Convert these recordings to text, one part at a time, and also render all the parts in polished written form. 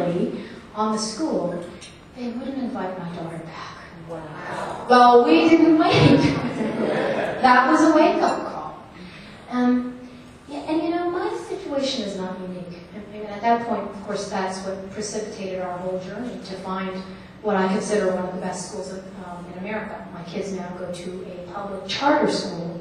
repeatedly on the school, they wouldn't invite my daughter back. Wow. Well, we didn't wait. That was a wake-up call. Yeah, and you know, my situation is not unique. And at that point, of course, that's what precipitated our whole journey to find what I consider one of the best schools in America. My kids now go to a public charter school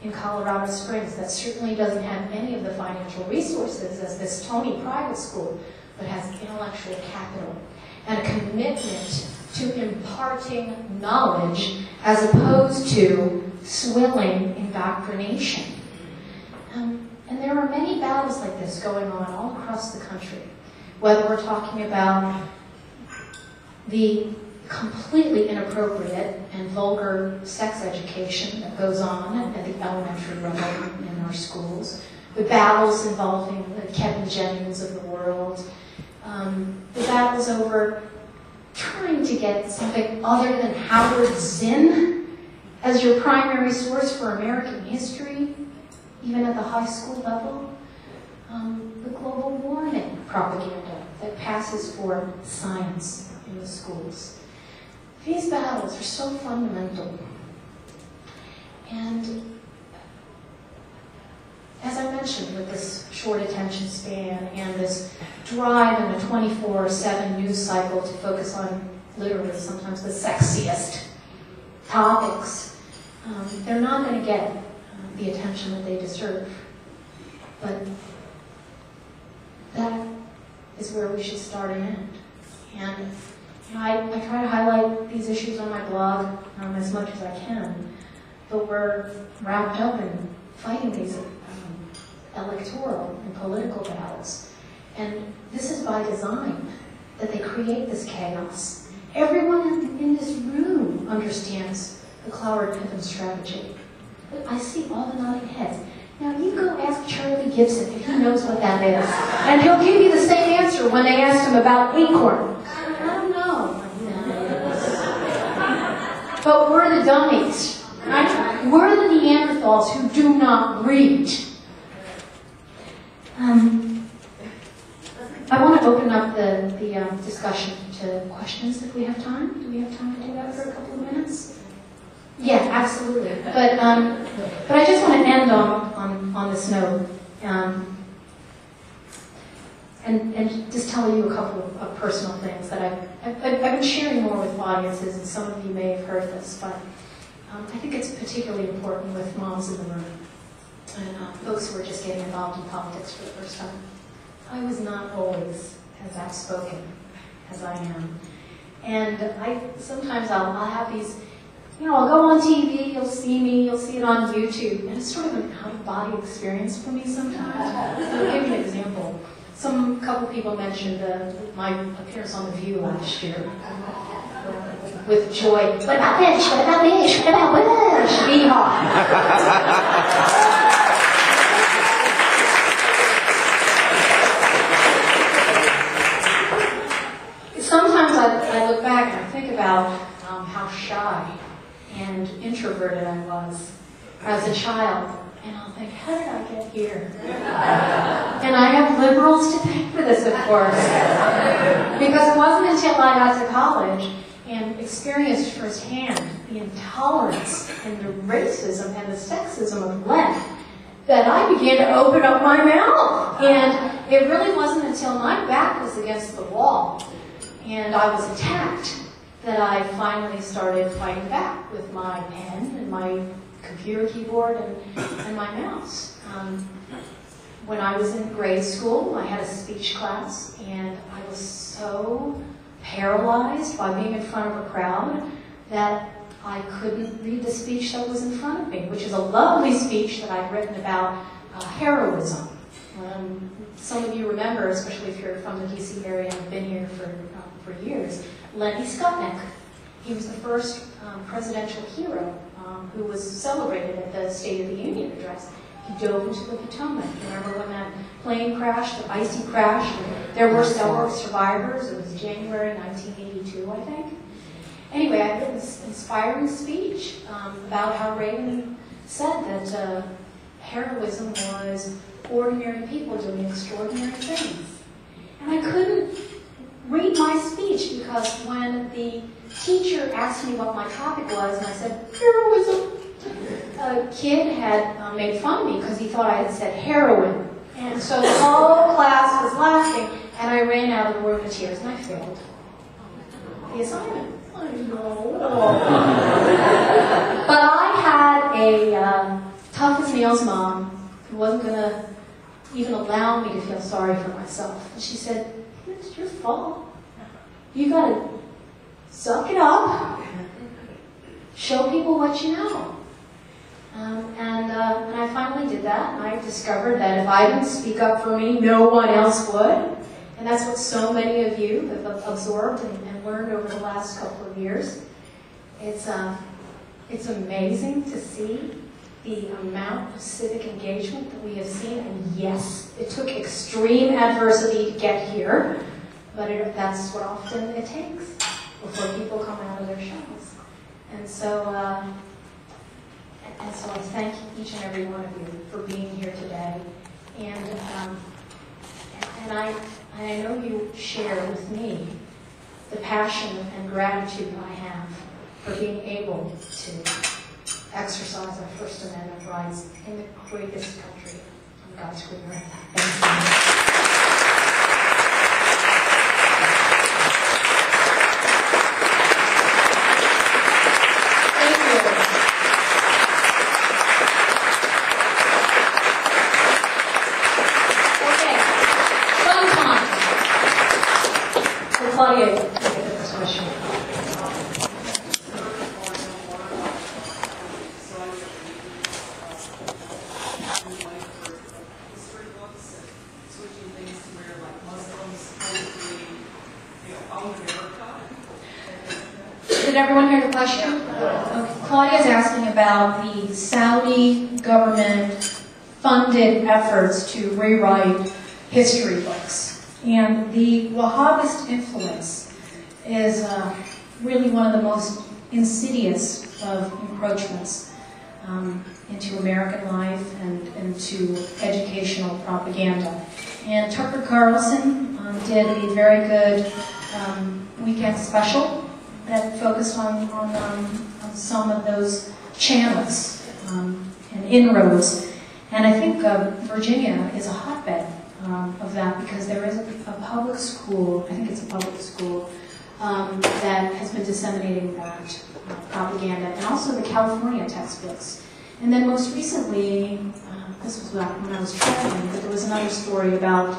in Colorado Springs that certainly doesn't have any of the financial resources as this Tony private school, but has intellectual capital and a commitment to imparting knowledge as opposed to swilling indoctrination. And there are many battles like this going on all across the country, whether we're talking about the completely inappropriate and vulgar sex education that goes on at the elementary level in our schools, the battles involving the Kevin Jennings of the world, the battles over trying to get something other than Howard Zinn as your primary source for American history, even at the high school level, the global warming propaganda that passes for science in the schools. These battles are so fundamental. And as I mentioned, with this short attention span and this drive in a 24/7 news cycle to focus on literally sometimes the sexiest topics, they're not going to get the attention that they deserve. But that is where we should start and end. And you know, I try to highlight these issues on my blog as much as I can, but we're wrapped up in fighting these electoral and political battles. And this is by design, that they create this chaos. Everyone in this room understands the Cloward-Pippin strategy. I see all the nodding heads. Now you go ask Charlie Gibson if he knows what that is. And he'll give you the same answer when they asked him about acorn. I don't know. But we're the dummies, right? We're the Neanderthals who do not read. I want to open up the discussion to questions if we have time. Do we have time to do that for a couple of minutes? Yeah, absolutely. But I just want to end on this note, and just tell you a couple of personal things that I've been sharing more with audiences, and some of you may have heard this, but I think it's particularly important with moms in the room and folks who are just getting involved in politics for the first time. I was not always as outspoken as I am, and sometimes I'll have these. You know, I'll go on TV, you'll see it on YouTube, and it's sort of an out-of-body experience for me sometimes. I'll give you an example. Couple people mentioned my appearance on The View last year with Joy. What about this? What about this? What about this? Yeehaw. Sometimes I look back and I think about how shy and introverted I was as a child, and I'll think, how did I get here? And I have liberals to thank for this, of course, because it wasn't until I got to college and experienced firsthand the intolerance and the racism and the sexism of left that I began to open up my mouth. And it really wasn't until my back was against the wall and I was attacked that I finally started fighting back with my pen and my computer keyboard and my mouse. When I was in grade school, I had a speech class, and I was so paralyzed by being in front of a crowd that I couldn't read the speech that was in front of me, which is a lovely speech that I'd written about heroism. Some of you remember, especially if you're from the DC area and have been here for years, Lenny Skutnik. He was the first presidential hero who was celebrated at the State of the Union address. He dove into the Potomac. Remember when that plane crashed, the icy crash? And there were several survivors. It was January 1982, I think. Anyway, I wrote this inspiring speech about how Reagan said that heroism was ordinary people doing extraordinary things. And I couldn't my speech because when the teacher asked me what my topic was, and I said, heroism, a kid had made fun of me because he thought I had said heroin. And so the whole class was laughing, and I ran out of the room in tears, and I failed the assignment. I know. But I had a tough as nails mom who wasn't going to even allow me to feel sorry for myself. And she said, it's your fault. You got to suck it up, show people what you know. And I finally did that, and I discovered that if I didn't speak up for me, no one else would. And that's what so many of you have absorbed and learned over the last couple of years. It's amazing to see the amount of civic engagement that we have seen. And yes, it took extreme adversity to get here, but that's what often it takes before people come out of their shells. And so I thank each and every one of you for being here today. And I know you share with me the passion and gratitude I have for being able to exercise our First Amendment rights in the greatest country on God's green earth. Thank you. Claudia, you get the first question. Did everyone hear the question? Okay. Claudia is asking about the Saudi government-funded efforts to rewrite history books. And the Wahhabist influence is really one of the most insidious of encroachments into American life and into educational propaganda. And Tucker Carlson did a very good weekend special that focused on some of those channels and inroads. And I think Virginia is a hotbed of that, because there is a public school, I think it's a public school, that has been disseminating that propaganda, and also the California textbooks. And then most recently, this was back when I was traveling, but there was another story about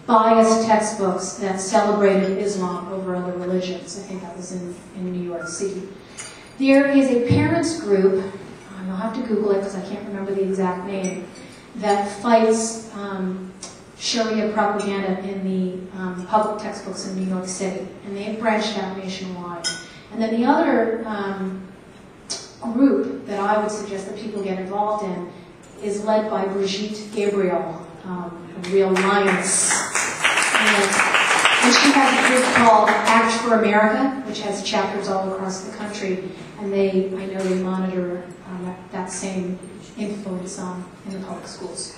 biased textbooks that celebrated Islam over other religions. I think that was in New York City. There is a parents group, I'll have to Google it because I can't remember the exact name, that fights Sharia propaganda in the public textbooks in New York City, and they have branched out nationwide. And then the other group that I would suggest that people get involved in is led by Brigitte Gabriel, a real lioness. And she has a group called Act for America, which has chapters all across the country, and I know they monitor that same influence in the public schools.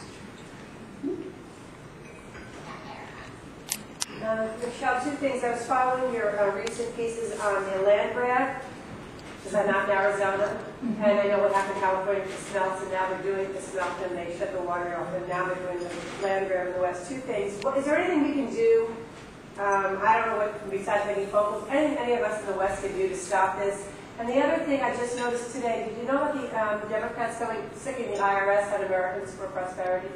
Michelle, two things. I was following your recent pieces on the land grab, because I'm out in Arizona, and I know what happened in California with the smelts, and now they're doing the smelt, and they shut the water off, and now they're doing the land grab in the West. Two things. Is there anything we can do, I don't know what, besides making phone calls, anything any of us in the West can do to stop this? And the other thing I just noticed today, did you know what the Democrats sticking the IRS on Americans for Prosperity?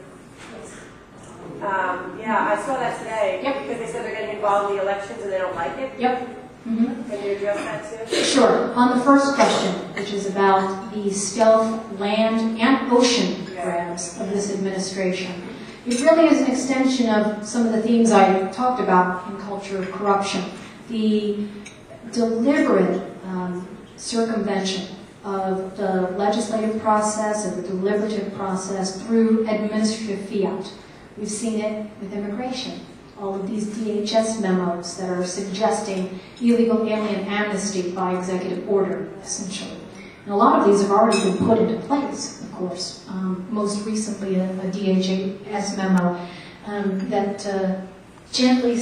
Yeah, I saw that today. Yep. Because they said they're getting involved in the elections and they don't like it. Yep. Mm-hmm. Can you address that too? Sure. On the first question, which is about the stealth land and ocean grabs of this administration, it really is an extension of some of the themes I talked about in culture of corruption. The deliberate circumvention of the legislative process, of the deliberative process through administrative fiat. We've seen it with immigration. All of these DHS memos that are suggesting illegal alien amnesty by executive order, essentially. And a lot of these have already been put into place, of course. Most recently, a DHS memo that gently